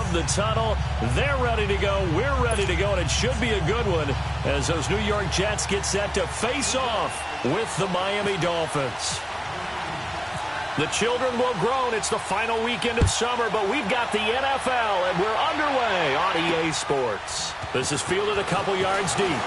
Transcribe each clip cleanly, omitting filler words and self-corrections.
from the tunnel. They're ready to go. We're ready to go, and it should be a good one as those New York Jets get set to face off with the Miami Dolphins. The children will groan. It's the final weekend of summer, but we've got the NFL, and we're underway on EA Sports. This is fielded a couple yards deep.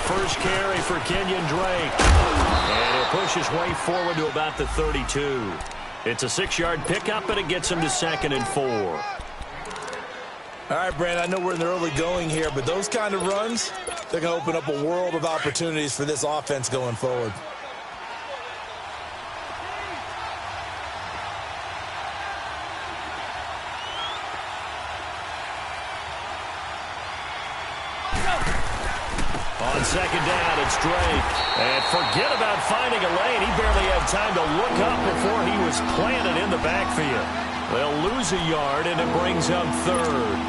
First carry for Kenyon Drake. And he'll push his way forward to about the 32. It's a 6-yard pickup, and it gets him to 2nd and 4. All right, Brandon, I know we're in the early going here, but those kind of runs, they're going to open up a world of opportunities for this offense going forward. On second down, it's Drake. And forget about finding a lane. He barely had time to look up before he was planted in the backfield. They'll lose a yard, and it brings up 3rd.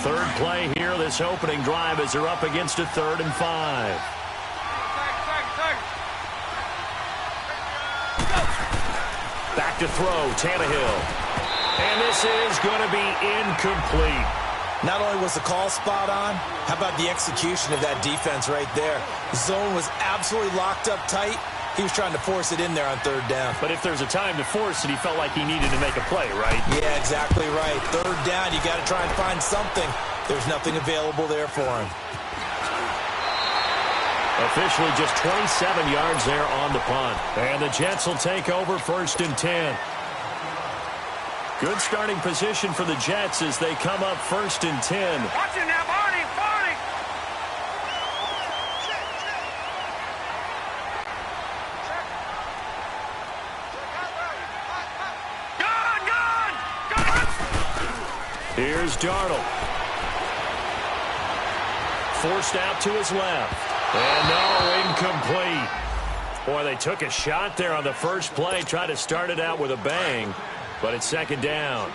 Third play here, this opening drive, as they're up against a 3rd and 5. Back to throw, Tannehill. And this is going to be incomplete. Not only was the call spot on, how about the execution of that defense right there? The zone was absolutely locked up tight. He was trying to force it in there on 3rd down. But if there's a time to force it, he felt like he needed to make a play, right? Yeah, exactly right. 3rd down, you got to try and find something. There's nothing available there for him. Officially just 27 yards there on the punt. And the Jets will take over 1st and 10. Good starting position for the Jets as they come up 1st and 10. Watch it now, Barney, Barney! Gone! Here's Darnold. Forced out to his left. And no, incomplete. Boy, they took a shot there on the first play, tried to start it out with a bang. But it's 2nd down.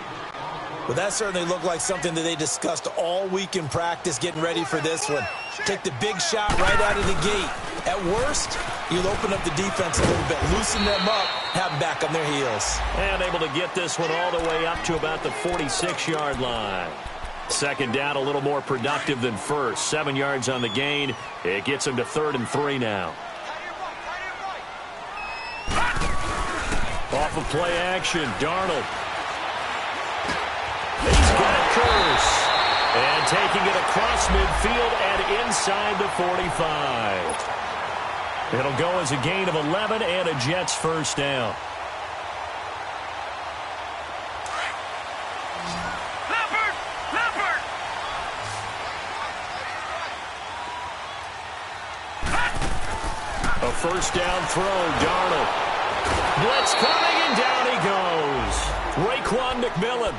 Well, that certainly looked like something that they discussed all week in practice, getting ready for this one. Take the big shot right out of the gate. At worst, you'll open up the defense a little bit, loosen them up, have them back on their heels. And able to get this one all the way up to about the 46-yard line. 2nd down, a little more productive than first. 7 yards on the gain. It gets them to 3rd and 3 now. Off of play action, Darnold. He's got Curse. And taking it across midfield and inside the 45. It'll go as a gain of 11 and a Jets 1st down. A 1st down throw, Darnold. Blitz coming, and down he goes. Raekwon McMillan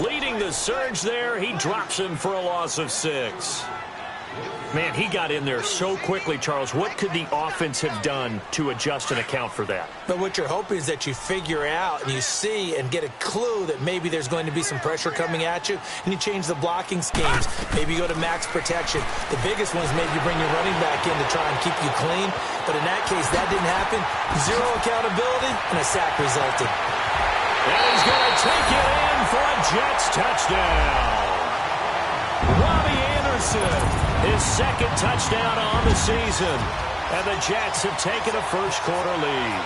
leading the surge there. He drops him for a loss of 6. Man, he got in there so quickly, Charles. What could the offense have done to adjust and account for that? But what you're hoping is that you figure out and you see and get a clue that maybe there's going to be some pressure coming at you, and you change the blocking schemes. Maybe you go to max protection. The biggest one is maybe you bring your running back in to try and keep you clean. But in that case, that didn't happen. 0 accountability, and a sack resulted. And he's going to take it in for a Jets touchdown. Robbie Anderson, his 2nd touchdown on the season. And the Jets have taken a first-quarter lead.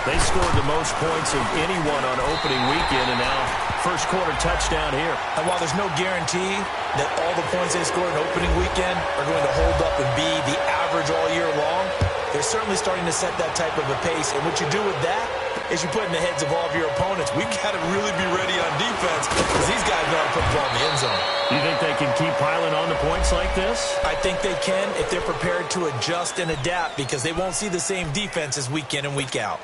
They scored the most points of anyone on opening weekend, and now first-quarter touchdown here. And while there's no guarantee that all the points they scored in opening weekend are going to hold up and be the average all year long, They're certainly starting to set that type of a pace, and what you do with that is you put in the heads of all of your opponents. We've got to really be ready on defense because these guys know how to put the ball in the end zone. You think they can keep piling on the points like this? I think they can if they're prepared to adjust and adapt because they won't see the same defenses week in and week out.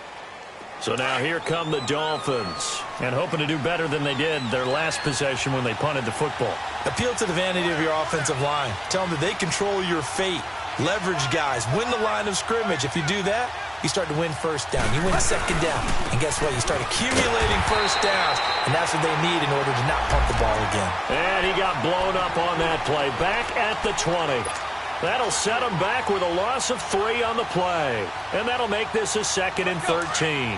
So now here come the Dolphins, and hoping to do better than they did their last possession when they punted the football. Appeal to the vanity of your offensive line. Tell them that they control your fate. Leverage guys. Win the line of scrimmage. If you do that, you start to win first down. You win second down. And guess what? You start accumulating first downs, and that's what they need in order to not pump the ball again. And he got blown up on that play. Back at the 20. That'll set him back with a loss of 3 on the play. And that'll make this a 2nd and 13.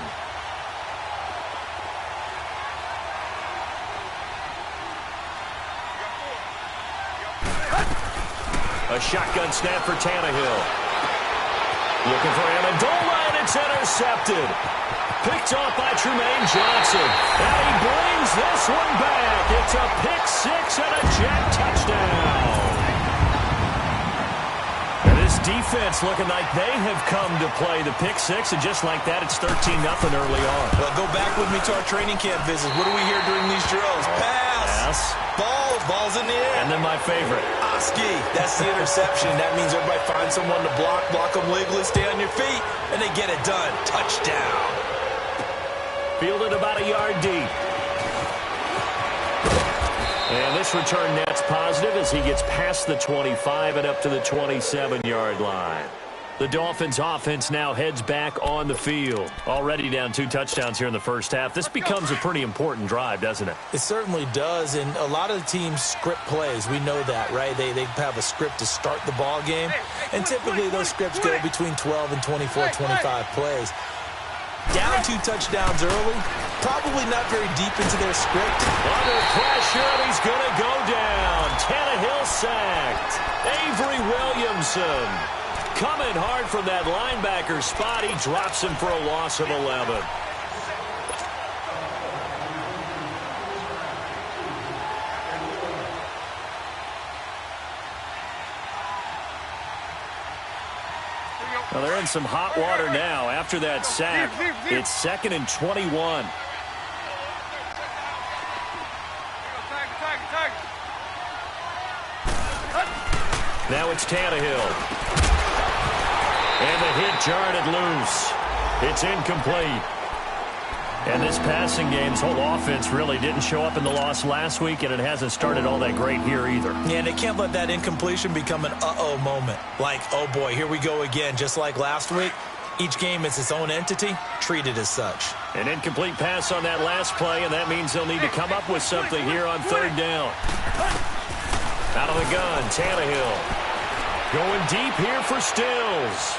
A shotgun snap for Tannehill. Looking for Amendola, and it's intercepted. Picked off by Trumaine Johnson. And he brings this one back. It's a pick 6 and a Jet touchdown. And this defense looking like they have come to play the pick 6, and just like that, it's 13-0 early on. Well, go back with me to our training camp visits. What do we hear during these drills? Pass. Ball's in the air. And then my favorite. Oski, that's the interception. That means everybody finds someone to block them legally, stay on your feet, and they get it done. Touchdown. Fielded about a yard deep. And this return net's positive as he gets past the 25 and up to the 27-yard line. The Dolphins offense now heads back on the field. Already down 2 touchdowns here in the first half. This becomes a pretty important drive, doesn't it? It certainly does, and a lot of the teams script plays. We know that, right? They have a script to start the ball game, and typically those scripts go between 12 and 24, 25 plays. Down 2 touchdowns early, probably not very deep into their script. Under pressure, and he's going to go down. Tannehill sacked. Avery Williamson coming hard from that linebacker spot. He drops him for a loss of 11. Well, they're in some hot water now after that sack. It's 2nd and 21. Now it's Tannehill. And the hit jarred it loose. It's incomplete. And this passing game's whole offense really didn't show up in the loss last week, and it hasn't started all that great here either. Yeah, and they can't let that incompletion become an uh-oh moment. Like, oh boy, here we go again. Just like last week, each game is its own entity, treated as such. An incomplete pass on that last play, and that means they'll need to come up with something here on 3rd down. Out of the gun, Tannehill. Going deep here for Stills.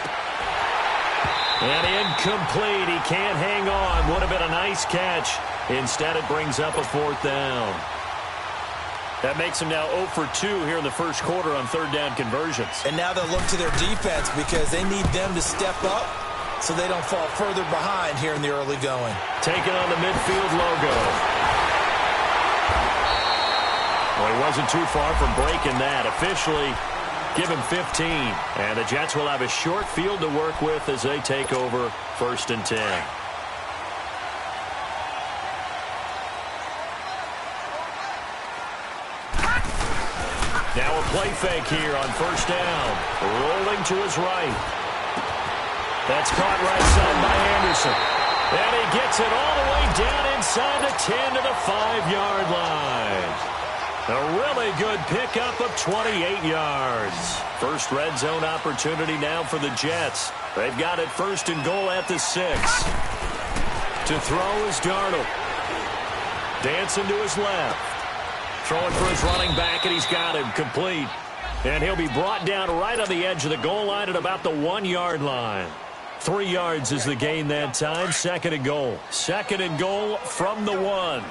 And incomplete. He can't hang on. Would have been a nice catch. Instead, it brings up a 4th down. That makes him now 0 for 2 here in the first quarter on 3rd down conversions. And now they'll look to their defense because they need them to step up so they don't fall further behind here in the early going. Taking on the midfield logo. Well, he wasn't too far from breaking that. Officially, give him 15. And the Jets will have a short field to work with as they take over 1st and 10. Now a play fake here on 1st down. Rolling to his right. That's caught right side by Anderson. And he gets it all the way down inside the 10 to the 5-yard line. A really good pickup of 28 yards. First red zone opportunity now for the Jets. They've got it 1st and goal at the 6. To throw is Darnold. Dancing to his left. Throwing for his running back, and he's got him complete. And he'll be brought down right on the edge of the goal line at about the 1-yard line. 3 yards is the gain that time. 2nd and goal. 2nd and goal from the 1.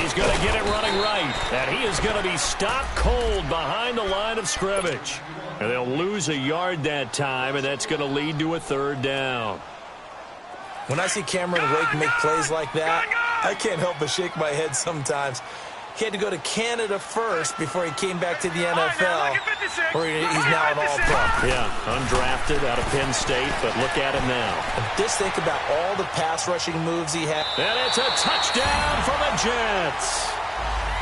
He's going to get it running right. And he is going to be stopped cold behind the line of scrimmage. And they'll lose a yard that time, and that's going to lead to a 3rd down. When I see Cameron Wake make plays like that, I can't help but shake my head sometimes. He had to go to Canada first before he came back to the NFL, where he's now an all-pro. Yeah, undrafted out of Penn State, but look at him now. And just think about all the pass rushing moves he had. And it's a touchdown for the Jets.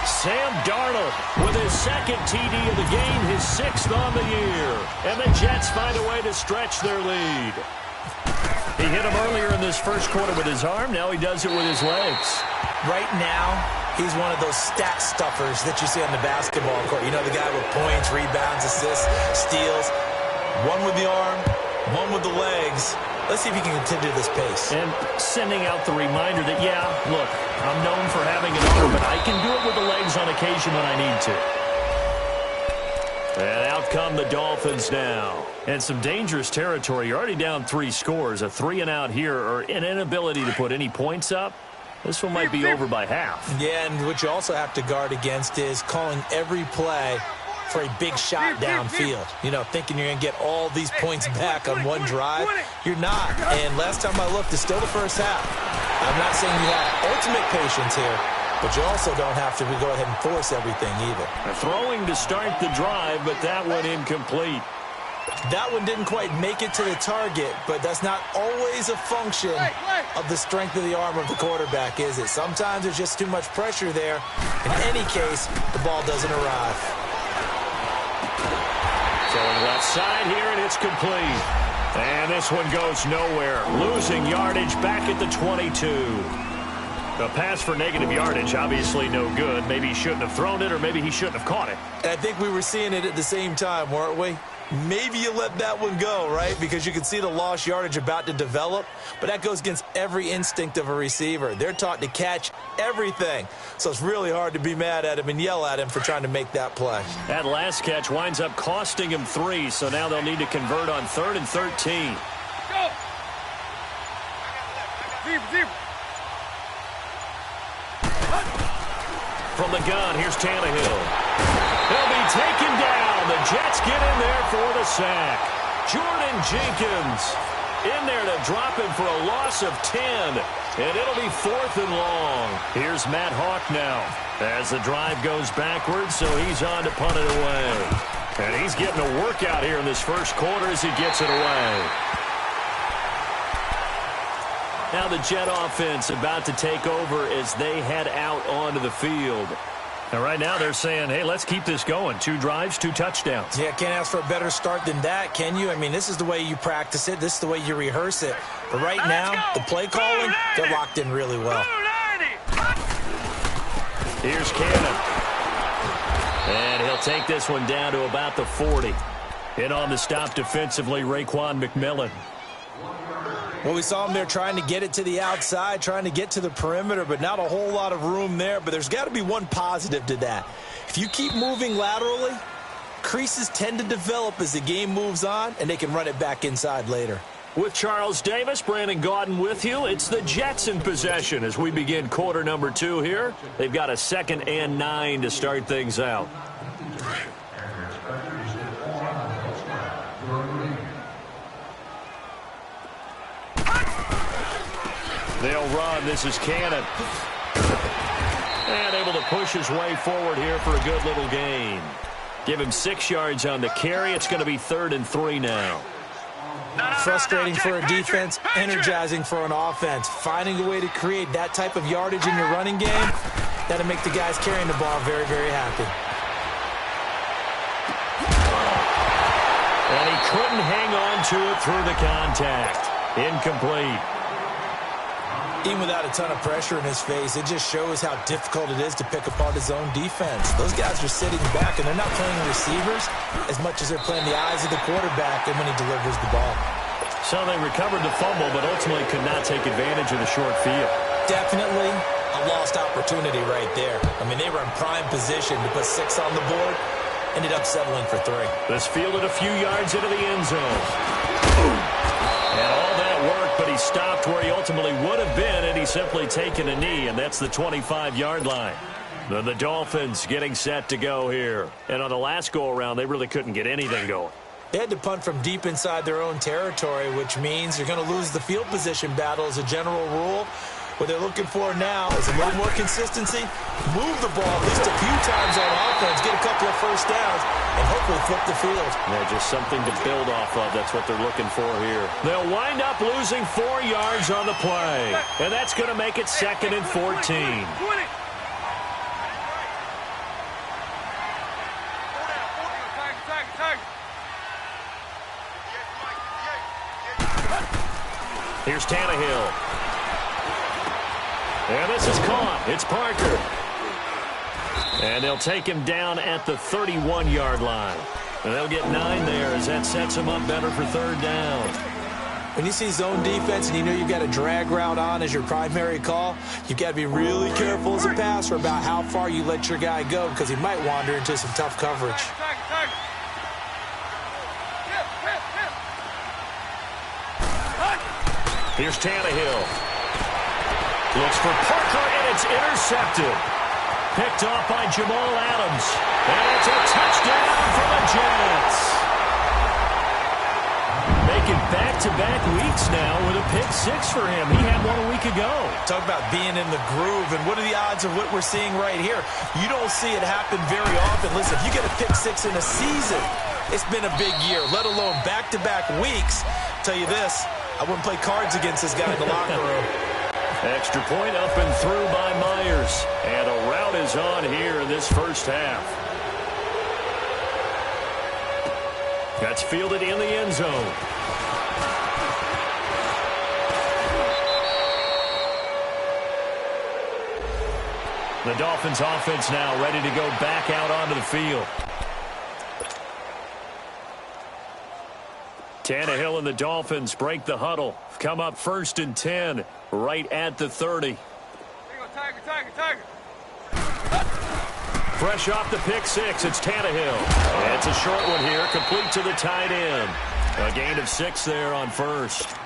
Sam Darnold with his second TD of the game, his sixth on the year. And the Jets find a way to stretch their lead. He hit him earlier in this first quarter with his arm. Now he does it with his legs. Right now, he's one of those stat stuffers that you see on the basketball court. You know, the guy with points, rebounds, assists, steals. One with the arm, one with the legs. Let's see if he can continue this pace. And sending out the reminder that, yeah, look, I'm known for having an arm, but I can do it with the legs on occasion when I need to. And out come the Dolphins now. And some dangerous territory. You're already down 3 scores. A 3-and-out here, or an inability to put any points up. This one might be over by half. Yeah, and what you also have to guard against is calling every play for a big shot downfield. You know, thinking you're going to get all these points back on one drive. You're not. And last time I looked, it's still the first half. I'm not saying you have ultimate patience here, but you also don't have to go ahead and force everything either. Throwing to start the drive, but that one incomplete. That one didn't quite make it to the target, but that's not always a function of the strength of the arm of the quarterback, is it? Sometimes there's just too much pressure there. In any case, the ball doesn't arrive. Throwing left side here, and it's complete. And this one goes nowhere. Losing yardage back at the 22. A pass for negative yardage, obviously no good. Maybe he shouldn't have thrown it, or maybe he shouldn't have caught it. I think we were seeing it at the same time, weren't we? Maybe you let that one go, right? Because you can see the lost yardage about to develop. But that goes against every instinct of a receiver. They're taught to catch everything. So it's really hard to be mad at him and yell at him for trying to make that play. That last catch winds up costing him 3, so now they'll need to convert on 3rd and 13. Go! Deep. From the gun, here's Tannehill. He'll be taken down. The Jets get in there for the sack. Jordan Jenkins in there to drop him for a loss of 10. And it'll be 4th and long. Here's Matt Hawk now as the drive goes backwards, so he's on to punt it away. And he's getting a workout here in this first quarter as he gets it away. Now the Jet offense about to take over as they head out onto the field. And right now they're saying, hey, let's keep this going. 2 drives, 2 touchdowns. Yeah, can't ask for a better start than that, can you? I mean, this is the way you practice it. This is the way you rehearse it. But right now, the play calling, they're locked in really well. Here's Cannon. And he'll take this one down to about the 40. In on the stop defensively, Raekwon McMillan. Well, we saw him there trying to get it to the outside, trying to get to the perimeter, but not a whole lot of room there. But there's got to be one positive to that. If you keep moving laterally, creases tend to develop as the game moves on, and they can run it back inside later. With Charles Davis, Brandon Gaudin with you. It's the Jets in possession as we begin quarter number 2 here. They've got a 2nd and 9 to start things out. They'll run. This is Cannon. And able to push his way forward here for a good little gain. Give him 6 yards on the carry. It's going to be 3rd and 3 now. Frustrating for a defense, energizing for an offense. Finding a way to create that type of yardage in your running game, that'll make the guys carrying the ball very, very happy. And he couldn't hang on to it through the contact. Incomplete. Even without a ton of pressure in his face, it just shows how difficult it is to pick apart his own defense. Those guys are sitting back, and they're not playing receivers as much as they're playing the eyes of the quarterback and when he delivers the ball. So they recovered the fumble, but ultimately could not take advantage of the short field. Definitely a lost opportunity right there. I mean, they were in prime position to put 6 on the board, ended up settling for 3. This fielded a few yards into the end zone. And all that worked, but he stopped where he ultimately would have been, and he's simply taken a knee, and that's the 25-yard line. The Dolphins getting set to go here. And on the last go-around, they really couldn't get anything going. They had to punt from deep inside their own territory, which means you're going to lose the field position battle as a general rule. What they're looking for now is a little more consistency, move the ball at least a few times on offense, get a couple of first downs, and hopefully flip the field. Yeah, just something to build off of. That's what they're looking for here. They'll wind up losing 4 yards on the play, and that's going to make it 2nd and 14. Here's Tannehill. And this is caught. It's Parker. And they'll take him down at the 31-yard line. And they'll get 9 there as that sets him up better for 3rd down. When you see zone defense and you know you've got a drag route on as your primary call, you've got to be really careful as a passer about how far you let your guy go because he might wander into some tough coverage. Here's Tannehill. Looks for Parker, and it's intercepted. Picked off by Jamal Adams. And it's a touchdown for the Jets. Making back-to-back weeks now with a pick 6 for him. He had one a week ago. Talk about being in the groove, and what are the odds of what we're seeing right here? You don't see it happen very often. Listen, if you get a pick 6 in a season, it's been a big year, let alone back-to-back weeks. Tell you this, I wouldn't play cards against this guy in the locker room. Extra point up and through by Myers. And a route is on here in this first half. That's fielded in the end zone. The Dolphins offense now ready to go back out onto the field. Tannehill and the Dolphins break the huddle. Come up 1st and 10, right at the 30. Tiger. Fresh off the pick 6, it's Tannehill. And it's a short one here, complete to the tight end. A gain of 6 there on 1st.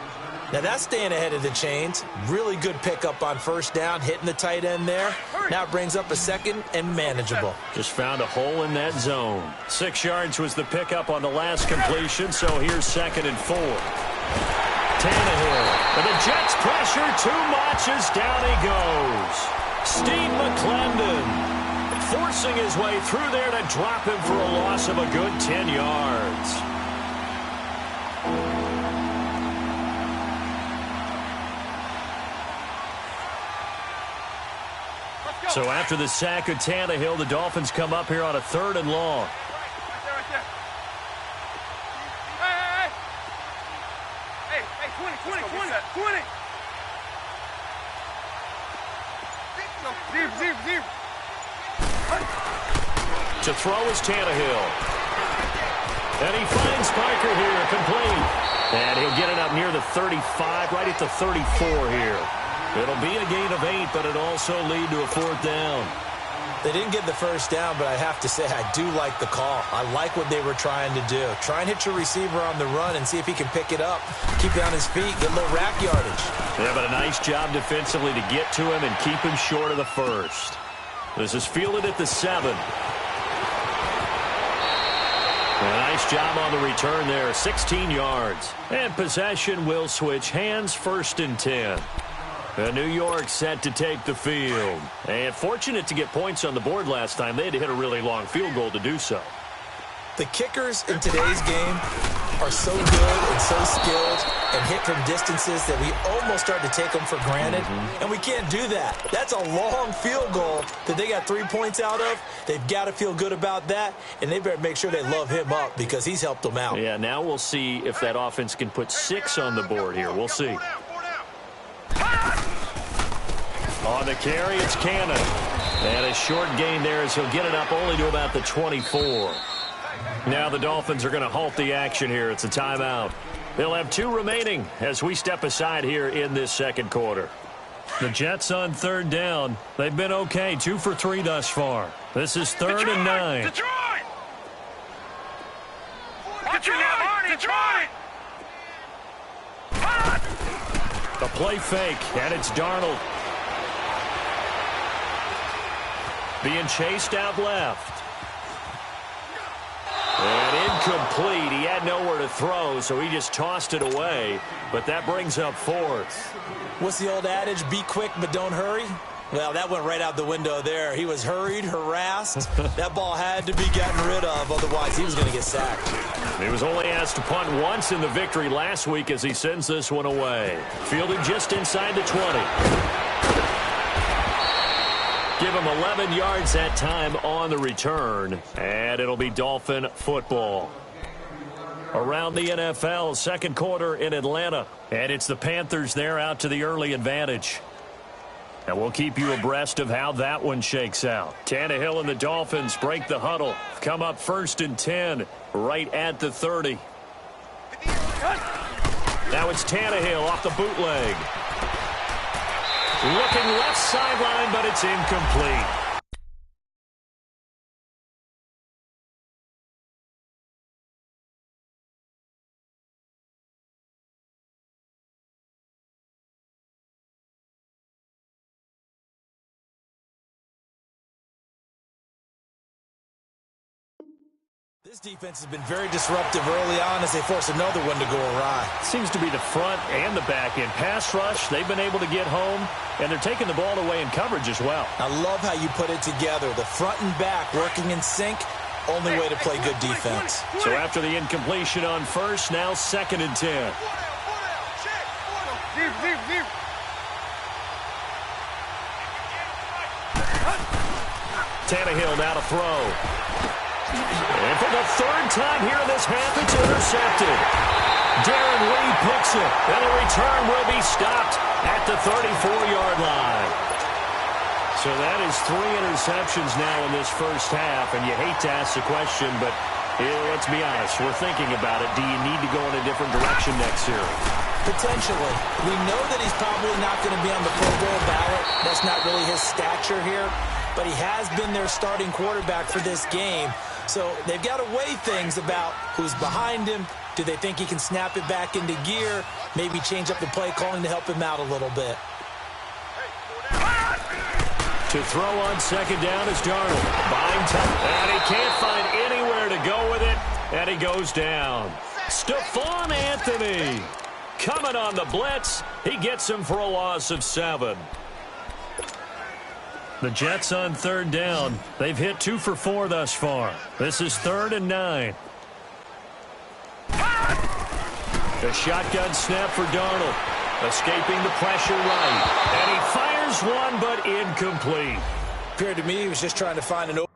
Now that's staying ahead of the chains. Really good pickup on 1st down, hitting the tight end there. Now it brings up a 2nd and manageable. Just found a hole in that zone. 6 yards was the pickup on the last completion, so here's 2nd and 4. Tannehill. And the Jets pressure too much as down he goes. Steve McClendon forcing his way through there to drop him for a loss of a good 10 yards. So after the sack of Tannehill, the Dolphins come up here on a 3rd and long. Right there. Hey, 20. Deep. To throw is Tannehill. And he finds Parker here, complete. And he'll get it up near the 35, right at the 34 here. It'll be a gain of 8, but it'll also lead to a 4th down. They didn't get the 1st down, but I have to say I do like the call. I like what they were trying to do. Try and hit your receiver on the run and see if he can pick it up. Keep it on his feet, get a little rack yardage. Yeah, but a nice job defensively to get to him and keep him short of the 1st. This is fielded at the 7. A nice job on the return there, 16 yards. And possession will switch hands, 1st and 10. New York set to take the field. And fortunate to get points on the board last time. They had to hit a really long field goal to do so. The kickers in today's game are so good and so skilled and hit from distances that we almost start to take them for granted. And we can't do that. That's a long field goal that they got 3 points out of. They've got to feel good about that, and they better make sure they love him up because he's helped them out. Yeah, now we'll see if that offense can put 6 on the board here. We'll see. On the carry, it's Cannon. And a short gain there as he'll get it up only to about the 24. Now the Dolphins are going to halt the action here. It's a timeout. They'll have 2 remaining as we step aside here in this 2nd quarter. The Jets on 3rd down. They've been okay, 2 for 3 thus far. This is 3rd and 9. Detroit! Watch it now, Marty! Detroit! The play fake, and it's Darnold. Being chased out left. And incomplete. He had nowhere to throw, so he just tossed it away. But that brings up fourth. What's the old adage? Be quick, but don't hurry. Well, that went right out the window there. He was hurried, harassed. That ball had to be gotten rid of, otherwise he was going to get sacked. He was only asked to punt once in the victory last week as he sends this one away. Fielded just inside the 20. Give him 11 yards that time on the return, and it'll be Dolphin football. Around the NFL, second quarter in Atlanta, and it's the Panthers there out to the early advantage. And we'll keep you abreast of how that one shakes out. Tannehill and the Dolphins break the huddle. Come up 1st and 10, right at the 30. Now it's Tannehill off the bootleg. Looking left sideline, but it's incomplete. This defense has been very disruptive early on as they force another one to go awry. Seems to be the front and the back end. Pass rush, they've been able to get home, and they're taking the ball away in coverage as well. I love how you put it together. The front and back working in sync, only way to play good defense. So after the incompletion on first, now 2nd and 10. Tannehill now to throw. And for the 3rd time here in this half, it's intercepted. Darren Lee picks it, and the return will be stopped at the 34-yard line. So that is 3 interceptions now in this first half, and you hate to ask the question, but let's be honest, we're thinking about it. Do you need to go in a different direction next year? Potentially. We know that he's probably not going to be on the Pro Bowl ballot. That's not really his stature here, but he has been their starting quarterback for this game. So they've got to weigh things about who's behind him. Do they think he can snap it back into gear? Maybe change up the play calling to help him out a little bit. To throw on 2nd down is Darnold. Buying time, and he can't find anywhere to go with it, and he goes down. Stephon Anthony coming on the blitz. He gets him for a loss of 7. The Jets on 3rd down. They've hit 2 for 4 thus far. This is 3rd and 9. The shotgun snap for Darnold. Escaping the pressure right. And he fires one, but incomplete. Appeared to me he was just trying to find an open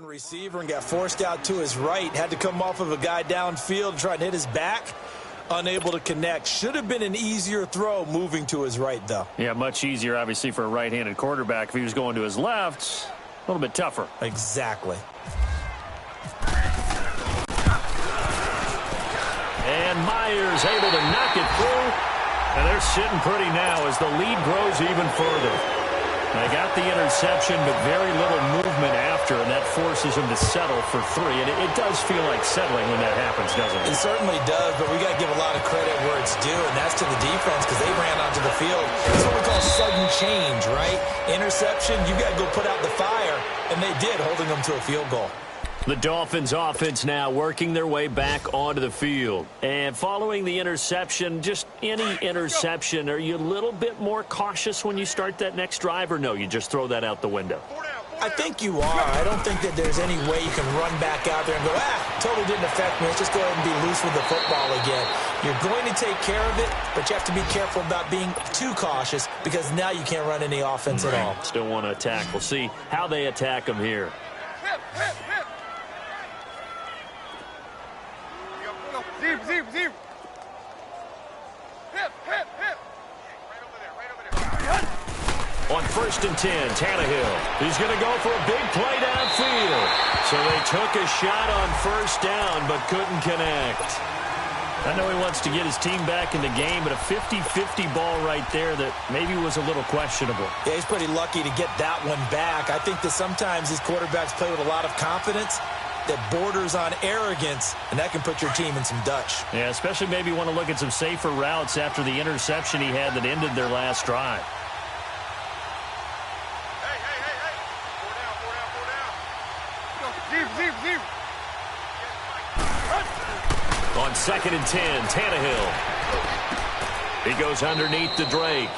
receiver and got forced out to his right. Had to come off of a guy downfield, try to hit his back. Unable to connect. Should have been an easier throw moving to his right, though. Yeah, much easier, obviously, for a right-handed quarterback. If he was going to his left, a little bit tougher. Exactly. And Myers able to knock it through. And they're sitting pretty now as the lead grows even further. They got the interception, but very little movement after, and that forces him to settle for 3. And it does feel like settling when that happens, doesn't it? It certainly does, but we got to give a lot of credit where it's due, and that's to the defense because they ran onto the field. It's what we call sudden change, right? Interception, you got to go put out the fire, and they did, holding them to a field goal. The Dolphins offense now working their way back onto the field. And following the interception, just any interception, are you a little bit more cautious when you start that next drive, or no, you just throw that out the window? I think you are. I don't think that there's any way you can run back out there and go, totally didn't affect me. Let's just go ahead and be loose with the football again. You're going to take care of it, but you have to be careful about being too cautious because now you can't run any offense at all. Still want to attack. We'll see how they attack them here. Zip. Hip. On 1st and 10, Tannehill. He's going to go for a big play downfield. So they took a shot on 1st down, but couldn't connect. I know he wants to get his team back in the game, but a 50-50 ball right there that maybe was a little questionable. Yeah, he's pretty lucky to get that one back. I think that sometimes these quarterbacks play with a lot of confidence, that borders on arrogance, and that can put your team in some Dutch. Yeah, especially maybe want to look at some safer routes after the interception he had that ended their last drive. On 2nd and 10, Tannehill. He goes underneath to Drake.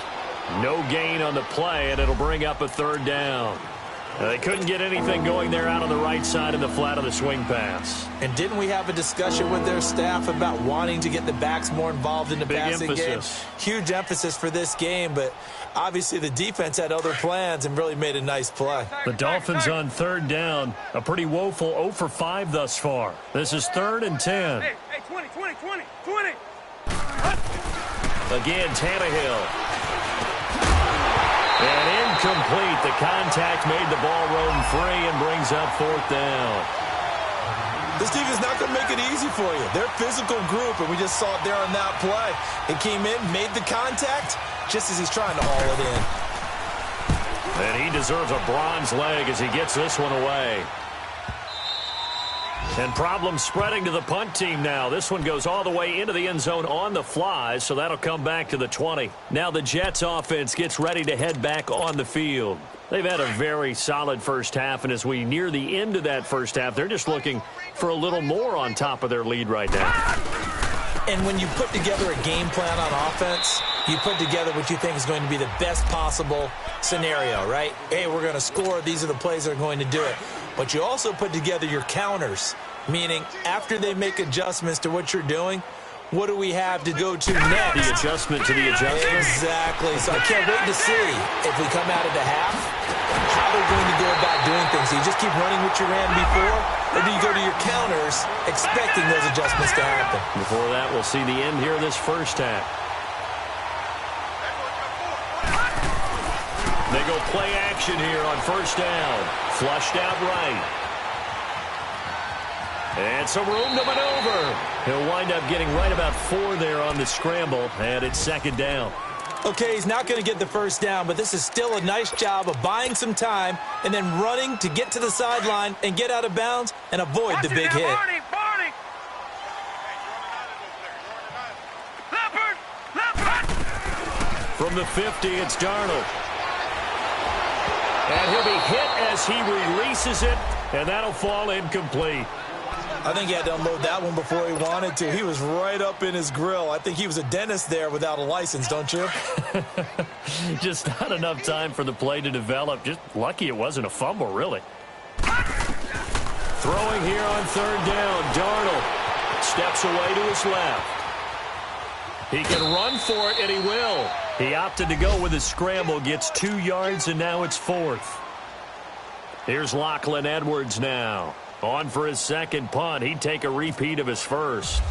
No gain on the play, and it'll bring up a 3rd down. They couldn't get anything going there out on the right side of the flat of the swing pass. And didn't we have a discussion with their staff about wanting to get the backs more involved in the passing game? Huge emphasis for this game, but obviously the defense had other plans and really made a nice play. The Dolphins on 3rd down. A pretty woeful 0 for 5 thus far. This is 3rd and 10. Hey, 20. Again, Tannehill. And incomplete. The contact made the ball roam free and brings up 4th down. This team is not going to make it easy for you. They're a physical group, and we just saw it there on that play. It came in, made the contact, just as he's trying to haul it in. And he deserves a bronze leg as he gets this one away. And problems spreading to the punt team now. This one goes all the way into the end zone on the fly, so that'll come back to the 20. Now the Jets offense gets ready to head back on the field. They've had a very solid first half, and as we near the end of that first half, they're just looking for a little more on top of their lead right now. And when you put together a game plan on offense, you put together what you think is going to be the best possible scenario, right? Hey, we're going to score. These are the plays that are going to do it. But you also put together your counters, meaning after they make adjustments to what you're doing, what do we have to go to next? The adjustment to the adjustment? Exactly. So I can't wait to see if we come out of the half, how they're going to go about doing things. Do you just keep running what you ran before, or do you go to your counters expecting those adjustments to happen? Before that, we'll see the end here of this first half. They go play action here on 1st down. Flushed out right. And some room to maneuver. He'll wind up getting right about 4 there on the scramble, and it's 2nd down. Okay, he's not going to get the 1st down, but this is still a nice job of buying some time and then running to get to the sideline and get out of bounds and avoid the big hit. From the 50, it's Darnold. And he'll be hit as he releases it, and that'll fall incomplete. I think he had to unload that one before he wanted to. He was right up in his grill. I think he was a dentist there without a license, don't you? Just not enough time for the play to develop. Just lucky it wasn't a fumble, really. Throwing here on 3rd down. Darnold steps away to his left. He can run for it, and he will. He opted to go with his scramble, gets 2 yards, and now it's 4th. Here's Lachlan Edwards now. On for his 2nd punt. He'd take a repeat of his first.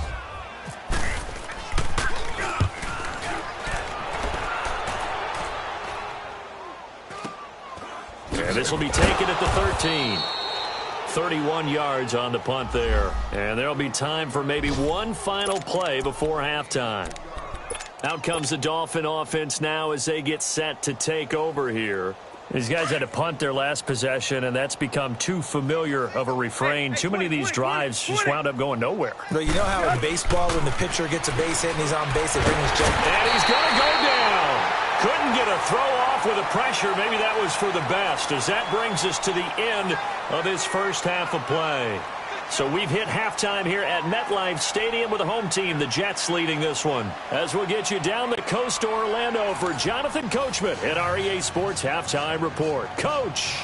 And this will be taken at the 13. 31 yards on the punt there. And there'll be time for maybe one final play before halftime. Out comes the Dolphin offense now as they get set to take over here. These guys had to punt their last possession, and that's become too familiar of a refrain. Too many of these drives just wound up going nowhere. But you know how in baseball, when the pitcher gets a base hit and he's on base, they bring his check. And he's going to go down. Couldn't get a throw off with the pressure. Maybe that was for the best, as that brings us to the end of this first half of play. So we've hit halftime here at MetLife Stadium with the home team, the Jets, leading this one. As we'll get you down the coast to Orlando for Jonathan Coachman at our EA Sports Halftime Report. Coach.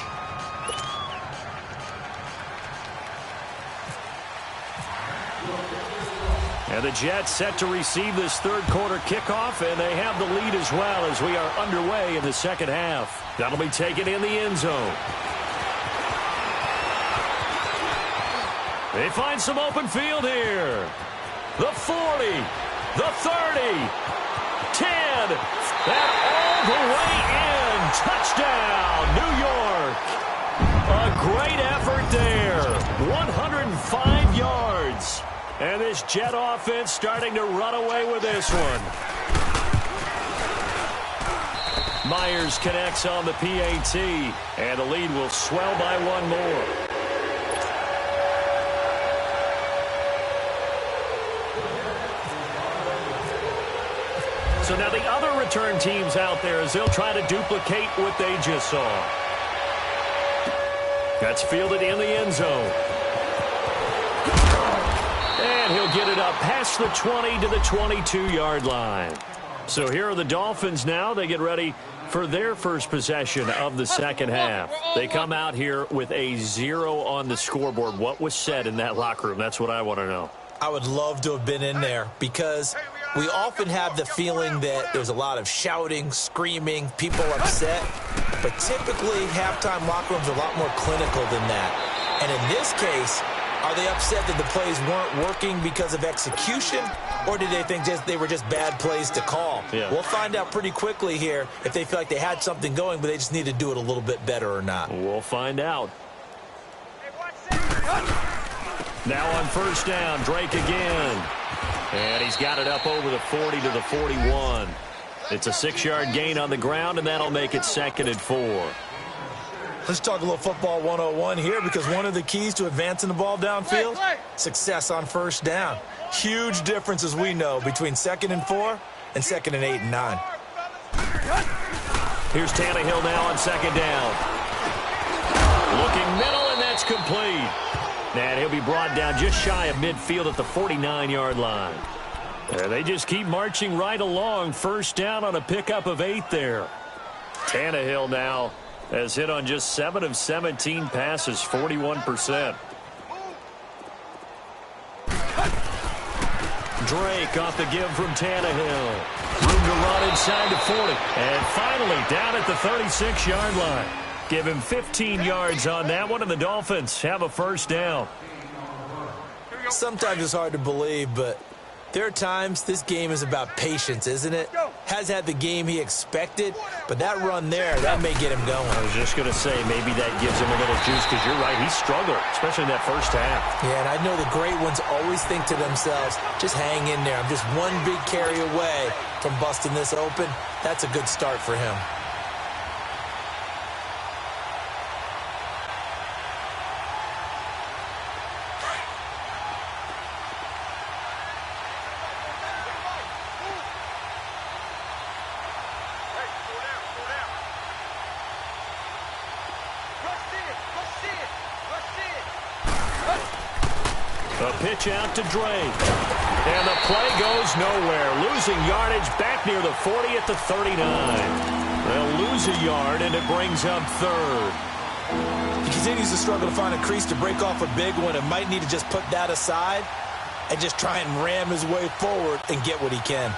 And the Jets set to receive this third quarter kickoff, and they have the lead as well as we are underway in the second half. That'll be taken in the end zone. They find some open field here. The 40, the 30, 10, and all the way in. Touchdown, New York. A great effort there. 105 yards. And this Jet offense starting to run away with this one. Myers connects on the PAT, and the lead will swell by one more. So now the other return teams out there as they'll try to duplicate what they just saw. That's fielded in the end zone. And he'll get it up past the 20 to the 22-yard line. So here are the Dolphins now. They get ready for their first possession of the second half. They come out here with a 0 on the scoreboard. What was said in that locker room? That's what I want to know. I would love to have been in there because we often have the feeling that there's a lot of shouting, screaming, people upset. But typically, halftime locker rooms are a lot more clinical than that. And in this case, are they upset that the plays weren't working because of execution, or did they think they were just bad plays to call? Yeah. We'll find out pretty quickly here if they feel like they had something going, but they just need to do it a little bit better or not. We'll find out. Now on first down, Drake again. And he's got it up over the 40 to the 41. It's a 6-yard gain on the ground, and that'll make it 2nd and 4. Let's talk a little football 101 here, because one of the keys to advancing the ball downfield, success on first down. Huge difference, as we know, between 2nd and 4 and 2nd and 8 and 9. Here's Tannehill now on 2nd down. Looking middle, and that's complete. And he'll be brought down just shy of midfield at the 49-yard line. And they just keep marching right along. First down on a pickup of 8 there. Tannehill now has hit on just 7 of 17 passes, 41%. Drake off the give from Tannehill. Room to run inside the 40. And finally down at the 36-yard line. Give him 15 yards on that one, and the Dolphins have a first down. Sometimes it's hard to believe, but there are times this game is about patience, isn't it? Has had the game he expected, but that run there, that may get him going. I was just going to say, maybe that gives him a little juice, because you're right, he struggled, especially in that first half. Yeah, and I know the great ones always think to themselves, just hang in there. I'm just one big carry away from busting this open. That's a good start for him. A pitch out to Drake. And the play goes nowhere. Losing yardage back near the 40 at the 39. They'll lose a yard, and it brings up 3rd. He continues to struggle to find a crease to break off a big one, and might need to just put that aside and just try and ram his way forward and get what he can.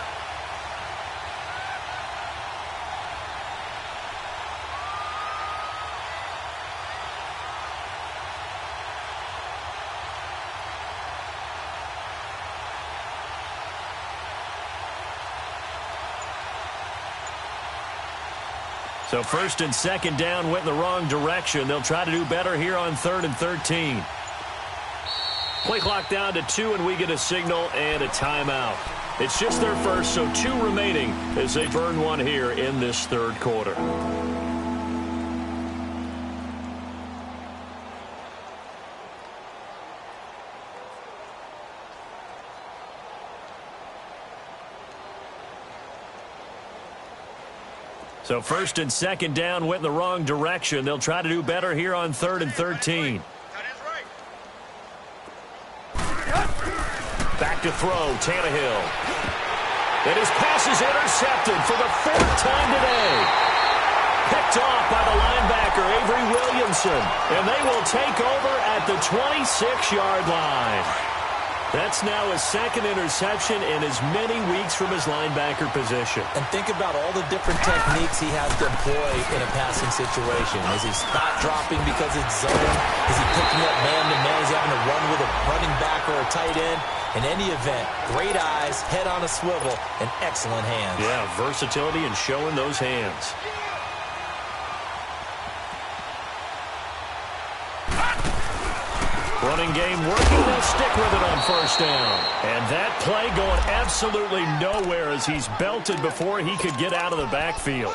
So 1st and 2nd down went in the wrong direction. They'll try to do better here on 3rd and 13. Play clock down to 2, and we get a signal and a timeout. It's just their first, so 2 remaining as they burn one here in this 3rd quarter. So 1st and 2nd down went in the wrong direction. They'll try to do better here on 3rd and 13. Back to throw, Tannehill. And his pass is intercepted for the 4th time today. Picked off by the linebacker, Avery Williamson. And they will take over at the 26-yard line. That's now his 2nd interception in as many weeks from his linebacker position. And think about all the different techniques he has to employ in a passing situation. Is he spot dropping because it's zone? Is he picking up man-to-man? Is he having to run with a running back or a tight end? In any event, great eyes, head on a swivel, and excellent hands. Yeah, versatility and showing those hands. Running game working. They'll stick with it on first down. And that play going absolutely nowhere as he's belted before he could get out of the backfield.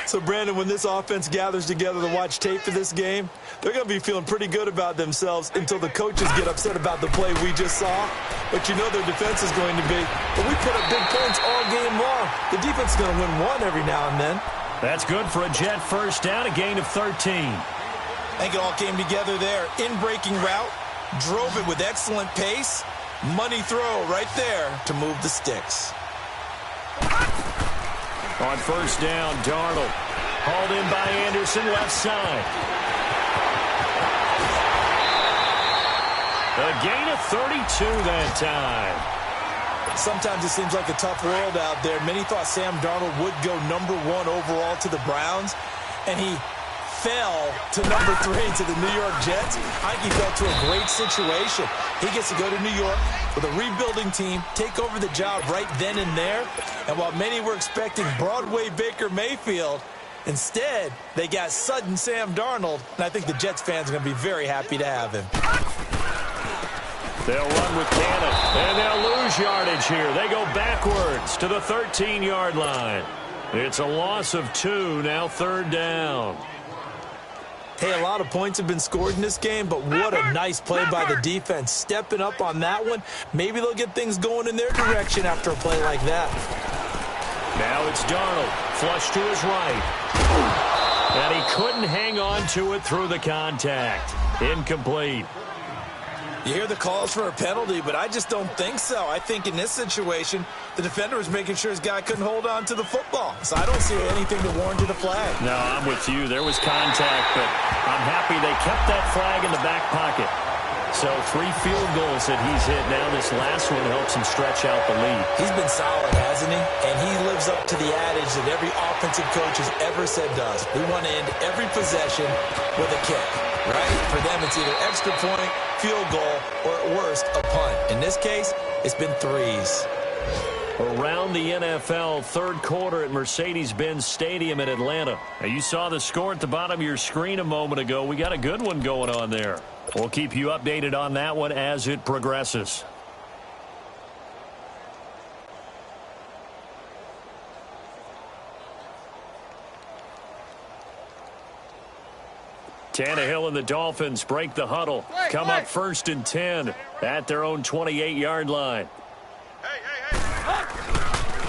So, Brandon, when this offense gathers together to watch tape for this game, they're going to be feeling pretty good about themselves until the coaches get upset about the play we just saw. but you know their defense is going to be. But we put up big points all game long. The defense is going to win one every now and then. That's good for a Jet first down, a gain of 13. I think it all came together there. In-breaking route, drove it with excellent pace. Money throw right there to move the sticks. On first down, Darnold. Hauled in by Anderson, left side. A gain of 32 that time. Sometimes it seems like a tough world out there. Many thought Sam Darnold would go #1 overall to the Browns, and he fell to #3 to the New York Jets. I think he fell to a great situation. He gets to go to New York with a rebuilding team, take over the job right then and there. And while many were expecting Broadway Baker Mayfield, instead, they got sudden Sam Darnold, and I think the Jets fans are going to be very happy to have him. They'll run with Cannon, and they'll lose yardage here. They go backwards to the 13-yard line. It's a loss of 2, now third down. Hey, a lot of points have been scored in this game, but what a nice play by the defense. Stepping up on that one, maybe they'll get things going in their direction after a play like that. Now it's Darnold, flush to his right. And he couldn't hang on to it through the contact. Incomplete. You hear the calls for a penalty, but I just don't think so. I think in this situation, the defender was making sure his guy couldn't hold on to the football. So I don't see anything to warrant a flag. No, I'm with you. There was contact, but I'm happy they kept that flag in the back pocket. So 3 field goals that he's hit now. This last one helps him stretch out the lead. He's been solid, hasn't he? And he lives up to the adage that every offensive coach has ever said to us. We want to end every possession with a kick, right? For them, it's either extra point, field goal, or at worst, a punt. In this case, it's been 3s. Around the NFL, third quarter at Mercedes-Benz Stadium in Atlanta. Now, you saw the score at the bottom of your screen a moment ago. We got a good one going on there. We'll keep you updated on that one as it progresses. Tannehill and the Dolphins break the huddle. Come up first and 10 at their own 28-yard line.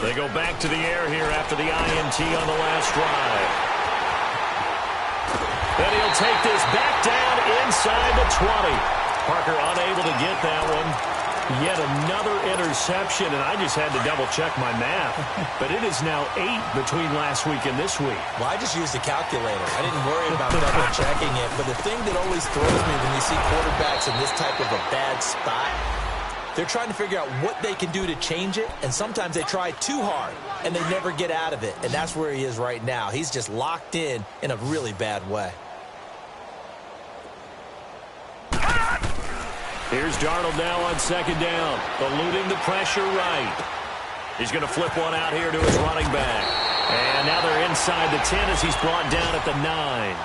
They go back to the air here after the INT on the last drive. Then he'll take this back down inside the 20. Parker unable to get that one. Yet another interception, and I just had to double-check my math. But it is now 8 between last week and this week. Well, I just used a calculator. I didn't worry about double-checking it. But the thing that always throws me when you see quarterbacks in this type of a bad spot, they're trying to figure out what they can do to change it, and sometimes they try too hard, and they never get out of it. And that's where he is right now. He's just locked in a really bad way. Here's Darnold now on second down, eluding the pressure right. He's going to flip one out here to his running back. And now they're inside the 10 as he's brought down at the 9.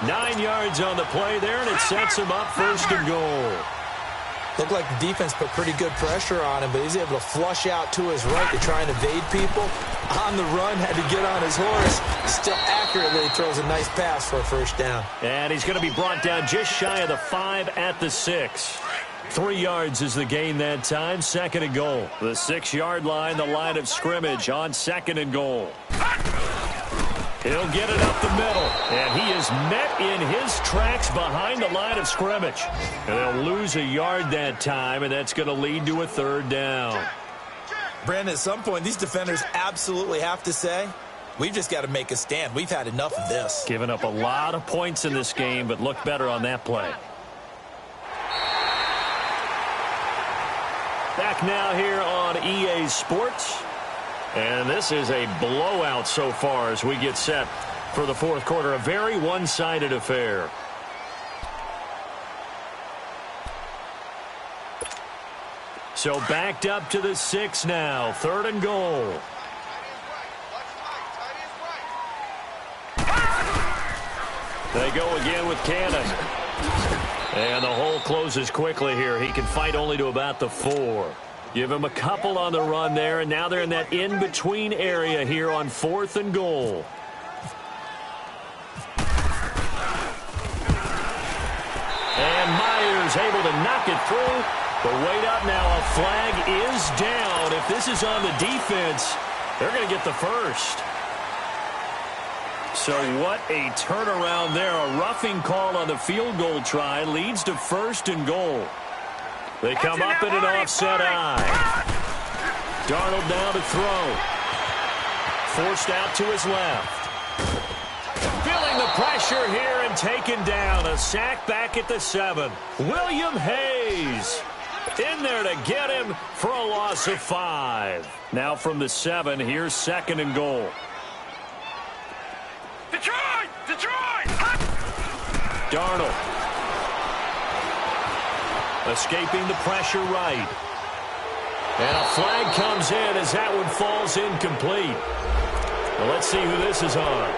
9 yards on the play there, and it sets him up first and goal. Looked like the defense put pretty good pressure on him, but he's able to flush out to his right to try and evade people. On the run, had to get on his horse. Still accurately throws a nice pass for a first down. And he's going to be brought down just shy of the 5 at the 6. 3 yards is the gain that time, second and goal. The 6-yard line, the line of scrimmage on second and goal. He'll get it up the middle, and he is met in his tracks behind the line of scrimmage. And they'll lose a yard that time, and that's going to lead to a third down. Brandon, at some point, these defenders absolutely have to say, we've just got to make a stand. We've had enough of this. Giving up a lot of points in this game, but look better on that play. Back now here on EA Sports. And this is a blowout so far as we get set for the fourth quarter. A very one-sided affair. So backed up to the 6 now. Third and goal. They go again with Cannon. And the hole closes quickly here. He can fight only to about the 4. Give him a couple on the run there, and now they're in that in-between area here on 4th and goal. And Myers able to knock it through But wait up now. A flag is down. If this is on the defense, they're going to get the first. So what a turnaround there. A roughing call on the field goal try leads to 1st and goal. They come up in an offset eye. Darnold down to throw. Forced out to his left. Feeling the pressure here and taken down. A sack back at the 7. William Hayes in there to get him for a loss of 5. Now from the 7, here's 2nd and goal. Detroit! Detroit! Darnold. Escaping the pressure right. And a flag comes in as that one falls incomplete. Well, let's see who this is on.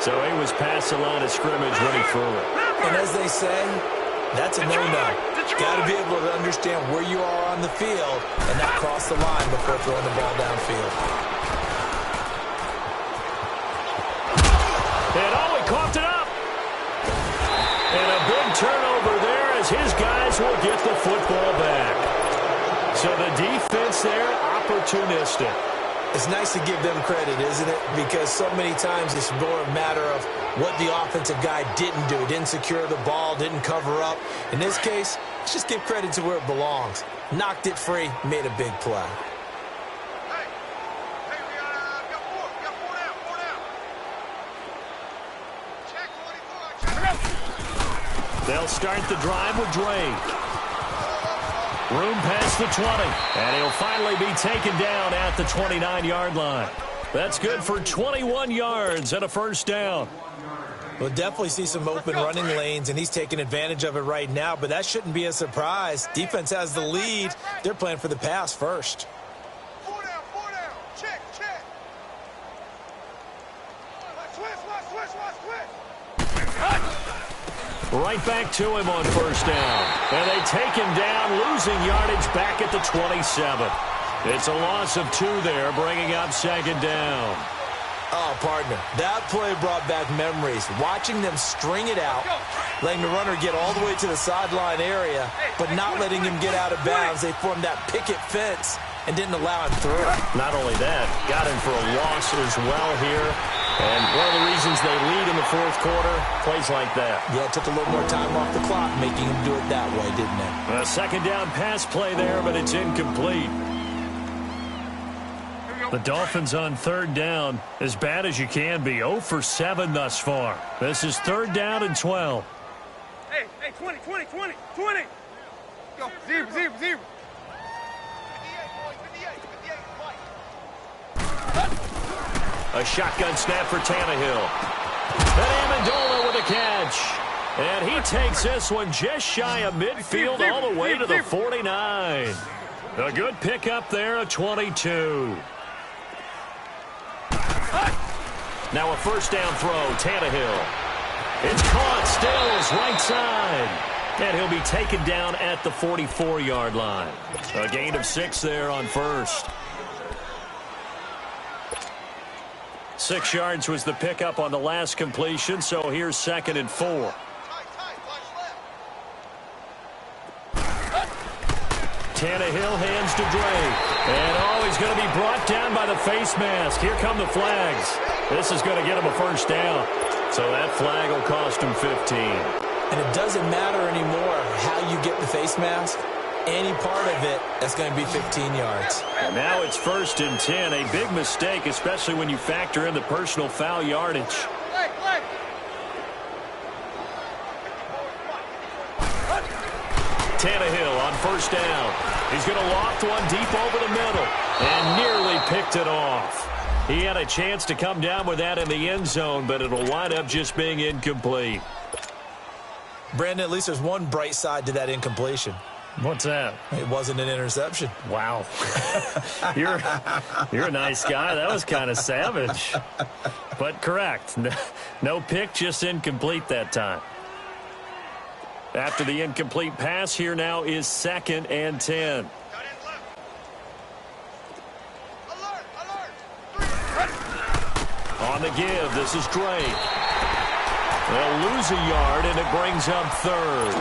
So he was past the line of scrimmage when he threw it. And as they say, that's a no-no. Got to be able to understand where you are on the field and not cross the line before throwing the ball downfield. And he coughed it up. And a big turnover there as his guys will get the football back. So the defense there, opportunistic. It's nice to give them credit, isn't it? Because so many times it's more a matter of what the offensive guy didn't do. Didn't secure the ball, didn't cover up. In this case, let's just give credit to where it belongs. Knocked it free, made a big play. Hey, we got four down. Check 24. They'll start the drive with Drake. Room past the 20. And he'll finally be taken down at the 29-yard line. That's good for 21 yards and a 1st down. We'll definitely see some open running lanes, and he's taking advantage of it right now, but that shouldn't be a surprise. Defense has the lead. They're playing for the pass first. Four down. Check. Switch. Right back to him on 1st down. And they take him down, losing yardage back at the 27. It's a loss of 2 there, bringing up 2nd down. Oh, partner, that play brought back memories. Watching them string it out, letting the runner get all the way to the sideline area, but not letting him get out of bounds. They formed that picket fence and didn't allow him through. Not only that, got him for a loss as well here. And one of the reasons they lead in the 4th quarter, plays like that. Yeah, it took a little more time off the clock, making him do it that way, didn't it? A 2nd down pass play there, but it's incomplete. The Dolphins on 3rd down, as bad as you can be, 0 for 7 thus far. This is 3rd down and 12. Hey, 20. Go, zero. 58, A shotgun snap for Tannehill. And Amendola with a catch. And he takes this one just shy of midfield all the way to the 49. A good pickup there, a 22. Now a 1st down throw, Tannehill. It's caught, Stills, right side. And he'll be taken down at the 44-yard line. A gain of 6 there on 1st. 6 yards was the pickup on the last completion, so here's 2nd and 4. Tannehill hands to Drake. And, he's going to be brought down by the face mask. Here come the flags. This is going to get him a 1st down. So that flag will cost him 15. And it doesn't matter anymore how you get the face mask. Any part of it, that's going to be 15 yards. And now it's 1st and 10. A big mistake, especially when you factor in the personal foul yardage. Tannehill on 1st down. He's going to loft one deep over the middle and nearly picked it off. He had a chance to come down with that in the end zone, but it'll wind up just being incomplete. Brandon, at least there's one bright side to that incompletion. What's that? It wasn't an interception. Wow. You're a nice guy. That was kind of savage. But correct. No pick, just incomplete that time. After the incomplete pass, here now is 2nd and 10. On the give, this is Drake. They'll lose a yard, and it brings up 3rd.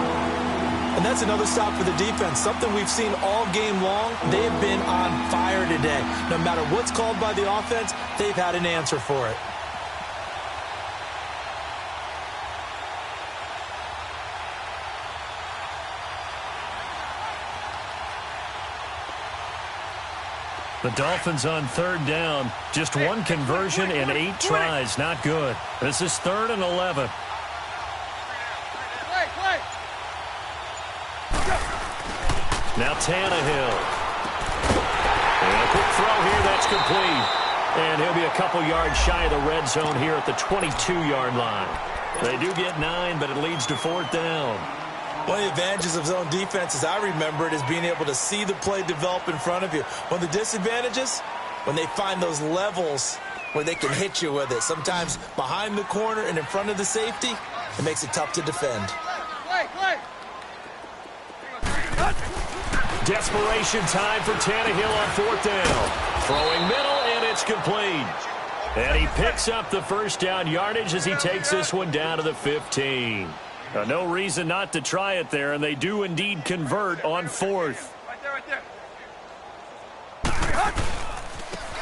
And that's another stop for the defense, something we've seen all game long. They've been on fire today. No matter what's called by the offense, they've had an answer for it. The Dolphins on third down. Just one conversion in 8 tries. Not good. This is 3rd and 11. Now Tannehill. And a quick throw here. That's complete. And he'll be a couple yards shy of the red zone here at the 22-yard line. They do get 9, but it leads to 4th down. One of the advantages of zone defense, as I remember it, is being able to see the play develop in front of you. One of the disadvantages, when they find those levels where they can hit you with it, sometimes behind the corner and in front of the safety, it makes it tough to defend. Desperation time for Tannehill on 4th down. Throwing middle, and it's complete. And he picks up the first down yardage as he takes this one down to the 15. No reason not to try it there, and they do indeed convert on 4th. Right there.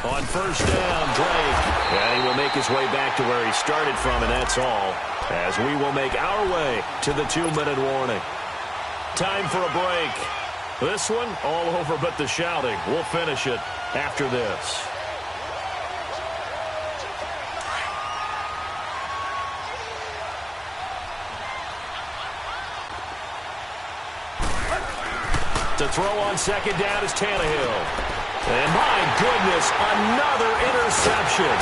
On first down, Drake. And he will make his way back to where he started from, and that's all. As we will make our way to the 2-minute warning. Time for a break. This one, all over but the shouting. We'll finish it after this. To throw on second down is Tannehill. And my goodness, another interception.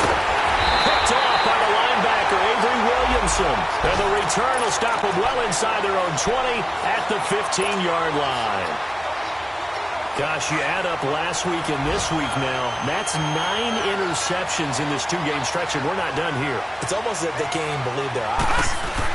Picked off by the linebacker, Avery Williamson. And the return will stop them well inside their own 20 at the 15-yard line. Gosh, you add up last week and this week now, that's 9 interceptions in this 2-game stretch, and we're not done here. It's almost as if they can't even believe their eyes.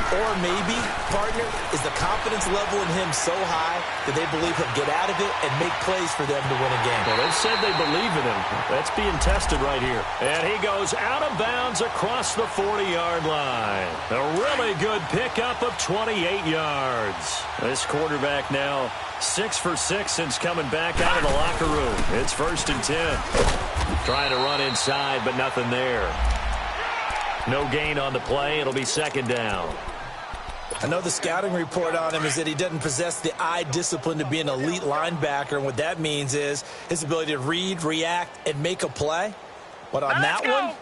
Or maybe, partner, is the confidence level in him so high that they believe he'll get out of it and make plays for them to win a game. Well, they've said they believe in him. That's being tested right here. And he goes out of bounds across the 40-yard line. A really good pickup of 28 yards. This quarterback now 6 for 6 since coming back out of the locker room. It's 1st and 10. Trying to run inside, but nothing there. No gain on the play. It'll be 2nd down. I know the scouting report on him is that he doesn't possess the eye discipline to be an elite linebacker, and what that means is his ability to read, react, and make a play. But on that one,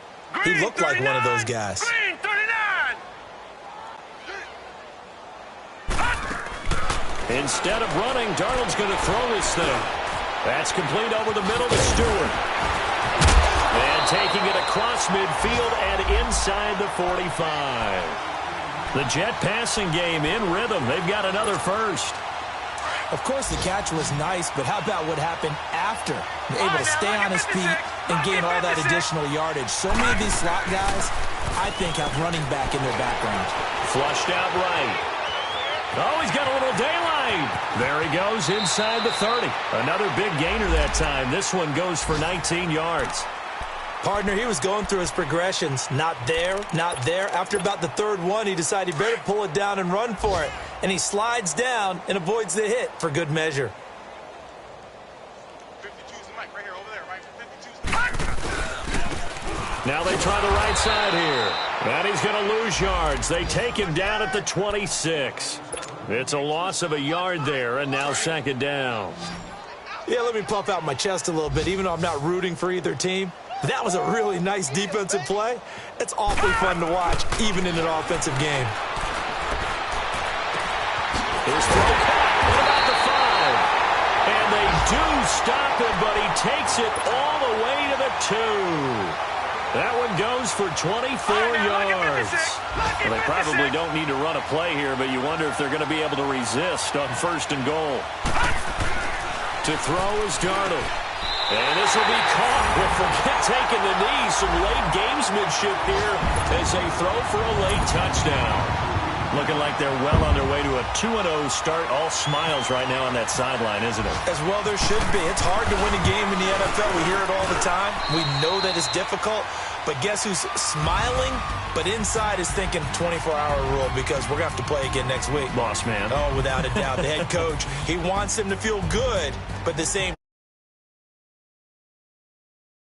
he looked like one of those guys. Green 39. Instead of running, Darnold's going to throw this thing. That's complete over the middle to Stewart. And taking it across midfield and inside the 45. The Jet passing game in rhythm. They've got another first. Of course, the catch was nice, but how about what happened after? Able to stay on his feet and gain all that additional yardage. So many of these slot guys, I think, have running back in their background. Flushed out right. Oh, he's got a little daylight. There he goes inside the 30. Another big gainer that time. This one goes for 19 yards. Partner, he was going through his progressions. Not there, not there. After about the 3rd one, he decided he better pull it down and run for it. And he slides down and avoids the hit for good measure. 52's the mic right here, over there, right? 52's the mic. Now they try the right side here. And he's going to lose yards. They take him down at the 26. It's a loss of a yard there, and now 2nd down. Yeah, let me puff out my chest a little bit, even though I'm not rooting for either team. That was a really nice defensive play. It's awfully fun to watch, even in an offensive game. His throw caught. What about the 5? And they do stop him, but he takes it all the way to the 2. That one goes for 24 yards. Well, they probably don't need to run a play here, but you wonder if they're going to be able to resist on 1st and goal. To throw is Darnold. And this will be caught. Well, forget taking the knee. Some late gamesmanship here as they throw for a late touchdown. Looking like they're well on their way to a 2-0 start. All smiles right now on that sideline, isn't it? As well there should be. It's hard to win a game in the NFL. We hear it all the time. We know that it's difficult. But guess who's smiling, but inside is thinking 24-hour rule because we're going to have to play again next week. Boss man. Oh, without a doubt. The head coach, he wants them to feel good, but at the same